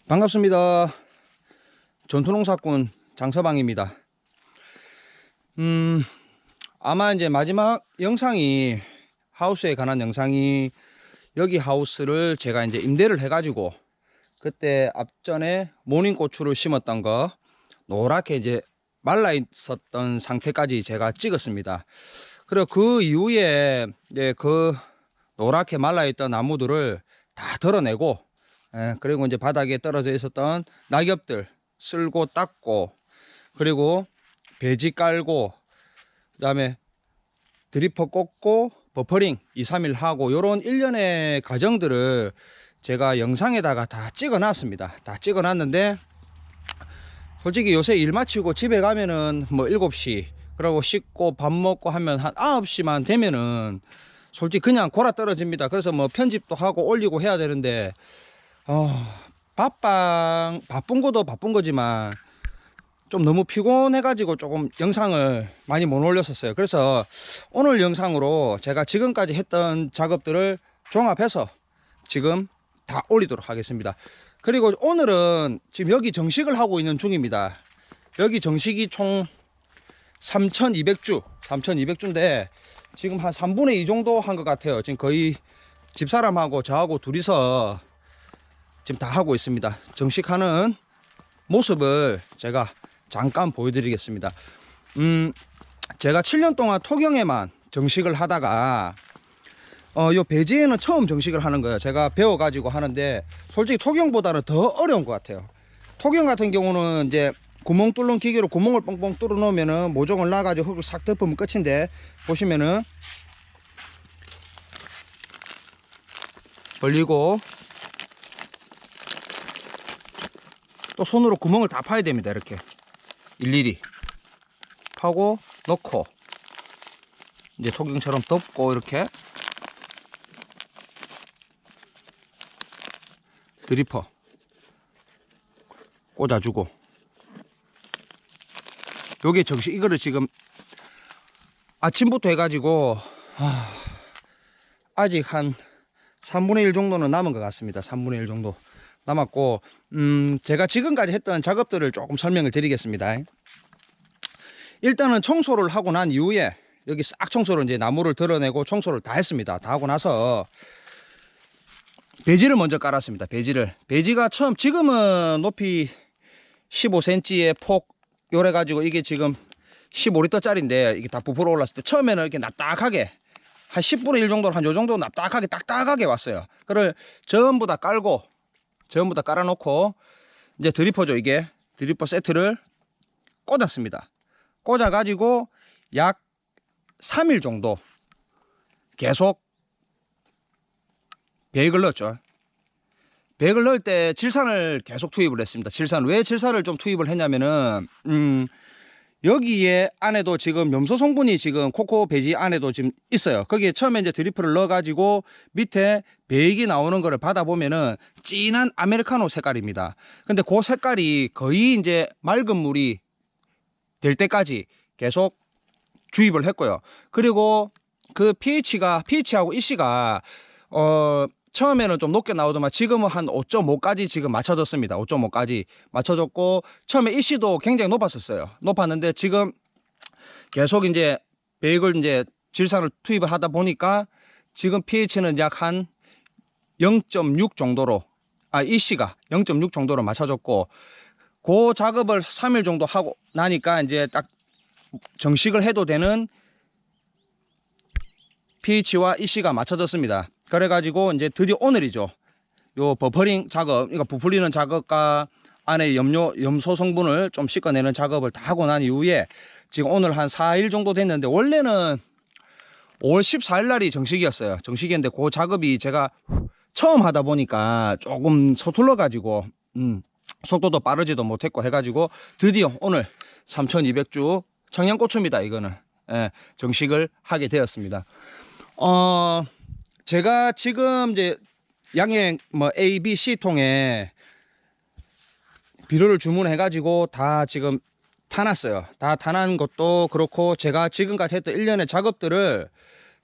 반갑습니다. 전투농사꾼 장서방입니다. 아마 이제 마지막 영상이 하우스에 관한 영상이, 여기 하우스를 제가 이제 임대를 해가지고 그때 앞전에 모닝고추를 심었던 거 노랗게 이제 말라 있었던 상태까지 제가 찍었습니다. 그리고 그 이후에 이제 그 노랗게 말라 있던 나무들을 다 덜어내고, 그리고 이제 바닥에 떨어져 있었던 낙엽들 쓸고 닦고, 그리고 배지 깔고, 그 다음에 드리퍼 꽂고 버퍼링 2, 3일 하고, 요런 일련의 과정들을 제가 영상에다가 다 찍어 놨습니다. 다 찍어 놨는데, 솔직히 요새 일 마치고 집에 가면은 뭐 7시 그러고 씻고 밥 먹고 하면 한 9시만 되면은 솔직히 그냥 골아 떨어집니다. 그래서 뭐 편집도 하고 올리고 해야 되는데, 바쁜 것도 바쁜 거지만 좀 너무 피곤해 가지고 조금 영상을 많이 못 올렸었어요. 그래서 오늘 영상으로 제가 지금까지 했던 작업들을 종합해서 지금 다 올리도록 하겠습니다. 그리고 오늘은 지금 여기 정식을 하고 있는 중입니다. 여기 정식이 총 3,200주인데 지금 한 3분의 2 정도 한 것 같아요. 지금 거의 집사람하고 저하고 둘이서 지금 다 하고 있습니다. 정식하는 모습을 제가 잠깐 보여드리겠습니다. 제가 7년 동안 토경에만 정식을 하다가 요 배지에는 처음 정식을 하는 거예요. 제가 배워가지고 하는데 솔직히 토경보다는 더 어려운 것 같아요. 토경 같은 경우는 이제 구멍 뚫는 기계로 구멍을 뻥뻥 뚫어 놓으면은 모종을 놔가지고 흙을 싹 덮으면 끝인데, 보시면은 벌리고 또 손으로 구멍을 다 파야 됩니다. 이렇게 일일이 파고 넣고 이제 토경처럼 덮고 이렇게 드리퍼 꽂아주고, 요게 정식, 이거를 지금 아침부터 해가지고 아직 한 3분의 1 정도는 남은 것 같습니다. 3분의 1 정도 남았고, 제가 지금까지 했던 작업들을 조금 설명을 드리겠습니다. 일단은 청소를 하고 난 이후에 여기 싹 청소를, 이제 나무를 드러내고 청소를 다 했습니다. 다 하고 나서 배지를 먼저 깔았습니다. 배지가 처음, 지금은 높이 15cm의 폭 요래 가지고 이게 지금 15L 짜리인데 이게 다 부풀어 올랐을 때 처음에는 이렇게 납작하게 한 10분의 1 정도, 한 요 정도 납작하게 딱딱하게 왔어요. 그걸 전부 다 깔고, 전부 다 깔아놓고 이제 드리퍼죠. 이게 드리퍼 세트를 꽂았습니다. 꽂아가지고 약 3일 정도 계속 배액을 넣었죠. 배액을 넣을 때 질산을 계속 투입을 했습니다. 왜 질산을 좀 투입을 했냐면은, 여기에 안에도 지금 염소 성분이 지금 코코 배지 안에도 지금 있어요. 거기에 처음에 이제 드리퍼를 넣어가지고 밑에 배액이 나오는 거를 받아보면은 진한 아메리카노 색깔입니다. 근데 그 색깔이 거의 이제 맑은 물이 될 때까지 계속 주입을 했고요. 그리고 그 pH하고 EC가 처음에는 좀 높게 나오더만 지금은 한 5.5까지 지금 맞춰졌습니다. 5.5까지 맞춰졌고, 처음에 EC도 굉장히 높았었어요. 높았는데 지금 계속 이제 배액을 이제 질산을 투입을 하다 보니까 지금 pH는 약 한 0.6 정도로, EC가 0.6 정도로 맞춰졌고, 그 작업을 3일 정도 하고 나니까 이제 딱 정식을 해도 되는 pH와 EC가 맞춰졌습니다. 그래가지고 이제 드디어 오늘이죠. 요 버퍼링 작업, 그러니까 부풀리는 작업과 안에 염소 성분을 좀 씻어내는 작업을 다 하고 난 이후에 지금 오늘 한 4일 정도 됐는데, 원래는 5월 14일 날이 정식이었어요. 정식이었는데 그 작업이 제가 처음 하다 보니까 조금 서툴러 가지고 속도도 빠르지도 못했고 해가지고 드디어 오늘 3,200주 청양고추입니다. 이거는 정식을 하게 되었습니다. 제가 지금 이제 양행 뭐 A, B, C 통에 비료를 주문해가지고 다 지금 타놨어요. 다 타난 것도 그렇고, 제가 지금까지 했던 일련의 작업들을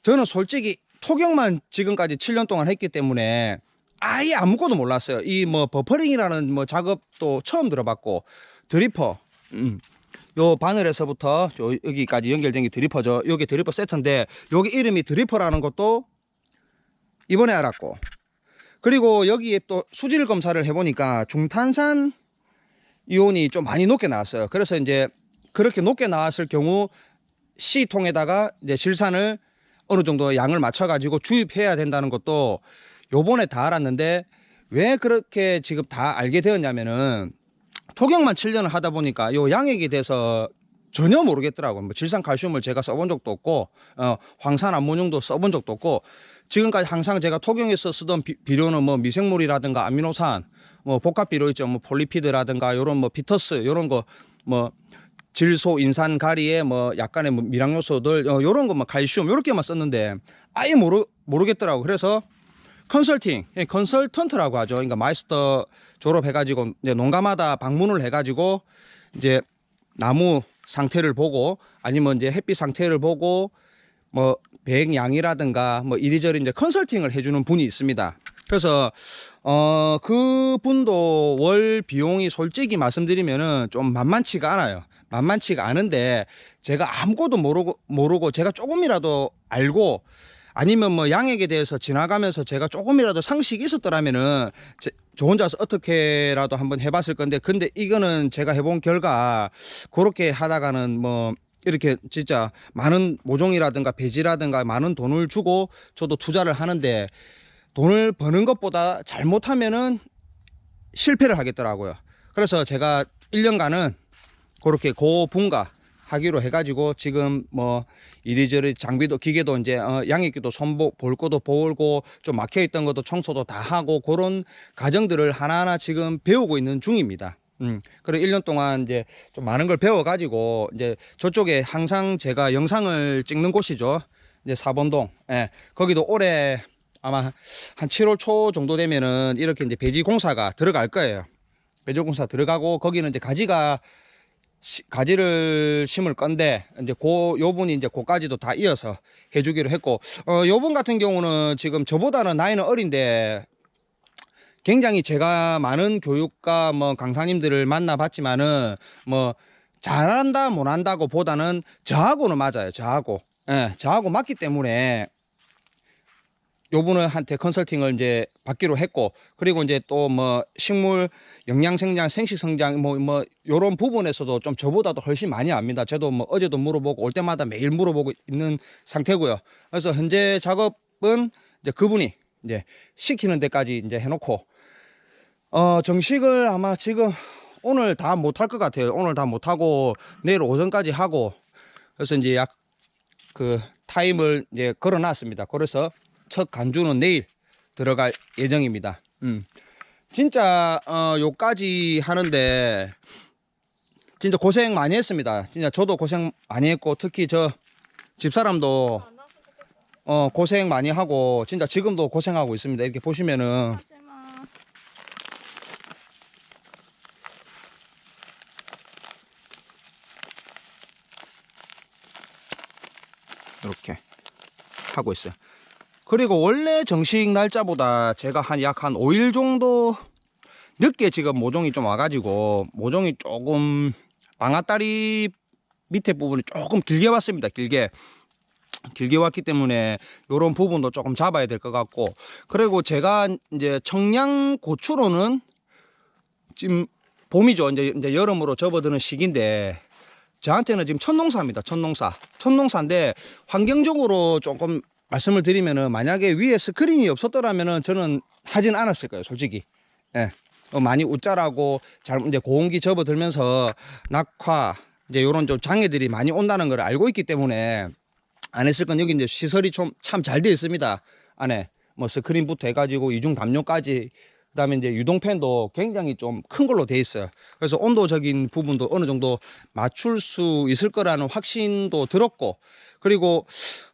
저는 솔직히 토경만 지금까지 7년 동안 했기 때문에 아예 아무것도 몰랐어요. 이 뭐 버퍼링이라는 뭐 작업도 처음 들어봤고, 드리퍼, 요 바늘에서부터 여기까지 연결된 게 드리퍼죠. 요게 드리퍼 세트인데 요게 이름이 드리퍼라는 것도 이번에 알았고, 그리고 여기에 또 수질 검사를 해보니까 중탄산 이온이 좀 많이 높게 나왔어요. 그래서 이제 그렇게 높게 나왔을 경우 C통에다가 이제 질산을 어느 정도 양을 맞춰 가지고 주입해야 된다는 것도 요번에 다 알았는데, 왜 그렇게 지금 다 알게 되었냐면은 토경만 7년을 하다 보니까 요 양액에 대해서 전혀 모르겠더라고요. 뭐 질산칼슘을 제가 써본 적도 없고, 황산 암모늄도 써본 적도 없고, 지금까지 항상 제가 토경에서 쓰던 비료는 뭐 미생물이라든가 아미노산, 뭐 복합 비료 있죠. 뭐 폴리피드라든가 요런 뭐 비터스 요런 거, 뭐 질소, 인산, 가리에 뭐 약간의 뭐 미량 요소들 요런 거 뭐 칼슘 요렇게만 썼는데 아예 모르겠더라고. 그래서 컨설팅, 컨설턴트라고 하죠. 그러니까 마이스터 졸업해가지고 이제 농가마다 방문을 해가지고 이제 나무 상태를 보고, 아니면 이제 햇빛 상태를 보고, 뭐 배양이라든가 뭐 이리저리 이제 컨설팅을 해주는 분이 있습니다. 그래서 그 분도 월 비용이 솔직히 말씀드리면은 좀 만만치가 않아요. 만만치가 않은데, 제가 아무것도 모르고 제가 조금이라도 알고, 아니면 뭐 양액에 대해서 지나가면서 제가 조금이라도 상식이 있었더라면은 저 혼자서 어떻게라도 한번 해봤을 건데, 근데 이거는 제가 해본 결과 그렇게 하다가는 뭐 이렇게 진짜 많은 모종이라든가 배지라든가 많은 돈을 주고 저도 투자를 하는데, 돈을 버는 것보다 잘못하면은 실패를 하겠더라고요. 그래서 제가 1년간은 그렇게 고분가 하기로 해가지고 지금 뭐 이리저리 장비도 기계도 이제 양액기도 볼 것도 보고, 좀 막혀있던 것도 청소도 다 하고, 그런 과정들을 하나하나 지금 배우고 있는 중입니다. 그리고 1년 동안 이제 좀 많은 걸 배워가지고, 이제 저쪽에 항상 제가 영상을 찍는 곳이죠. 이제 사번동. 예, 거기도 올해 아마 한 7월 초 정도 되면은 이렇게 이제 배지 공사가 들어갈 거예요. 배지 공사 들어가고, 거기는 이제 가지를 심을 건데, 이제 요분이 이제 고까지도 다 이어서 해주기로 했고, 요분 같은 경우는 지금 저보다는 나이는 어린데, 굉장히 제가 많은 교육과 뭐 강사님들을 만나봤지만은 뭐 잘한다 못한다고 보다는 저하고는 맞아요. 저하고. 예, 저하고 맞기 때문에 요분한테 컨설팅을 이제 받기로 했고, 그리고 이제 또 뭐 식물 영양생장, 생식성장 뭐 요런 부분에서도 좀 저보다도 훨씬 많이 압니다. 저도 뭐 어제도 물어보고 올 때마다 매일 물어보고 있는 상태고요. 그래서 현재 작업은 이제 그분이 이제 시키는 데까지 이제 해놓고, 정식을 아마 지금 오늘 다 못할 것 같아요. 오늘 다 못하고 내일 오전까지 하고, 그래서 이제 약 그 타임을 이제 걸어놨습니다. 그래서 첫 간주는 내일 들어갈 예정입니다. 진짜 요까지 하는데 진짜 고생 많이 했습니다. 진짜 저도 고생 많이 했고, 특히 저 집사람도 고생 많이 하고, 진짜 지금도 고생하고 있습니다. 이렇게 보시면은 이렇게 하고 있어요. 그리고 원래 정식 날짜보다 제가 약 한 5일 정도 늦게 지금 모종이 좀 와가지고, 모종이 조금 방아다리 밑에 부분이 조금 길게 왔습니다. 길게 왔기 때문에 요런 부분도 조금 잡아야 될 것 같고, 그리고 제가 이제 청양고추로는 지금 봄이죠. 이제 여름으로 접어드는 시기인데, 저한테는 지금 첫농사입니다. 첫농사인데 환경적으로 조금 말씀을 드리면은, 만약에 위에 스크린이 없었더라면은 저는 하진 않았을 거예요, 솔직히. 예. 많이 웃자라고 이제 고온기 접어들면서 낙화, 이제 요런 좀 장애들이 많이 온다는 걸 알고 있기 때문에 안 했을 건, 여기 이제 시설이 좀 참 잘 되어 있습니다. 안에 뭐 스크린부터 해가지고 이중 담요까지, 그다음에 이제 유동팬도 굉장히 좀 큰 걸로 돼 있어요. 그래서 온도적인 부분도 어느 정도 맞출 수 있을 거라는 확신도 들었고, 그리고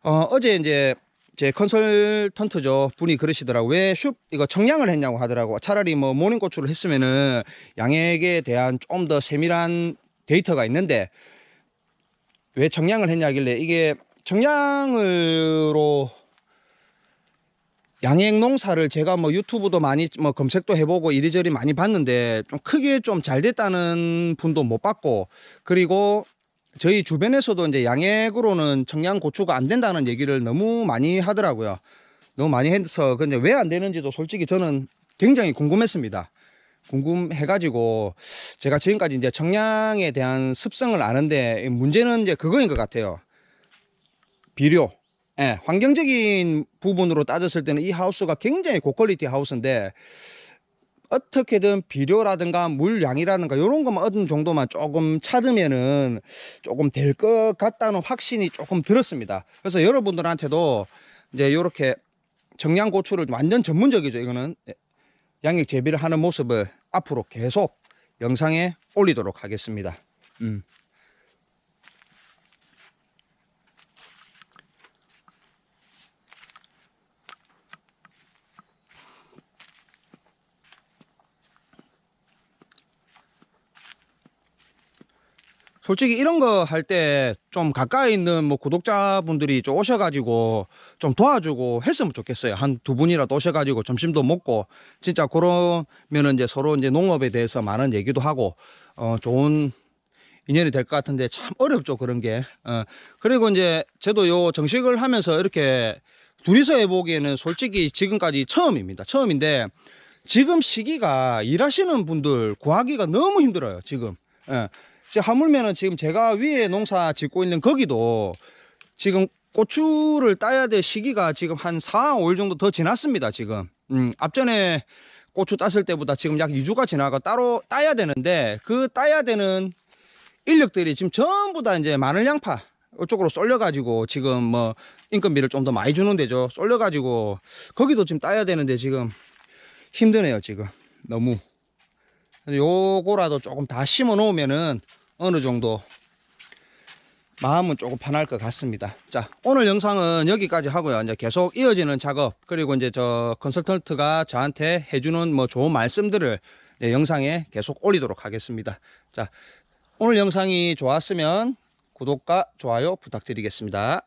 어제 이제 제 컨설턴트죠 분이 그러시더라고. 왜 이거 청량을 했냐고 하더라고. 차라리 뭐 모닝고추를 했으면은 양액에 대한 좀 더 세밀한 데이터가 있는데 왜 청량을 했냐길래, 이게 청량으로 양액 농사를 제가 뭐 유튜브도 많이 뭐 검색도 해보고 이리저리 많이 봤는데 좀 크게 좀 잘 됐다는 분도 못 봤고, 그리고 저희 주변에서도 이제 양액으로는 청양고추가 안 된다는 얘기를 너무 많이 하더라고요. 너무 많이 해서 근데 왜 안 되는지도 솔직히 저는 굉장히 궁금했습니다. 궁금해가지고 제가 지금까지 이제 청량에 대한 습성을 아는데 문제는 이제 그거인 것 같아요. 비료. 예, 환경적인 부분으로 따졌을 때는 이 하우스가 굉장히 고퀄리티 하우스인데 어떻게든 비료라든가 물 양이라든가 이런 것만 어느 정도만 조금 찾으면은 조금 될 것 같다는 확신이 조금 들었습니다. 그래서 여러분들한테도 이제 이렇게 청양고추를 완전 전문적이죠. 이거는 양액 재배를 하는 모습을 앞으로 계속 영상에 올리도록 하겠습니다. 솔직히 이런 거 할 때 좀 가까이 있는 뭐 구독자분들이 좀 오셔가지고 좀 도와주고 했으면 좋겠어요. 한 두 분이라도 오셔가지고 점심도 먹고 진짜 그러면은 이제 서로 이제 농업에 대해서 많은 얘기도 하고 좋은 인연이 될 것 같은데 참 어렵죠, 그런 게. 그리고 이제 저도 요 정식을 하면서 이렇게 둘이서 해보기에는 솔직히 지금까지 처음입니다. 처음인데 지금 시기가 일하시는 분들 구하기가 너무 힘들어요, 지금. 지금 하물면은 지금 제가 위에 농사 짓고 있는 거기도 지금 고추를 따야 될 시기가 지금 한 4, 5일 정도 더 지났습니다, 지금. 앞전에 고추 땄을 때보다 지금 약 2주가 지나가 따로 따야 되는데 그 따야 되는 인력들이 지금 전부 다 이제 마늘 양파 이쪽으로 쏠려가지고 지금 뭐 인건비를 좀 더 많이 주는 데죠. 쏠려가지고 거기도 지금 따야 되는데 지금 힘드네요, 지금. 너무. 요거라도 조금 다 심어 놓으면은 어느 정도 마음은 조금 편할 것 같습니다. 자, 오늘 영상은 여기까지 하고요. 이제 계속 이어지는 작업, 그리고 이제 저 컨설턴트가 저한테 해주는 뭐 좋은 말씀들을 영상에 계속 올리도록 하겠습니다. 자, 오늘 영상이 좋았으면 구독과 좋아요 부탁드리겠습니다.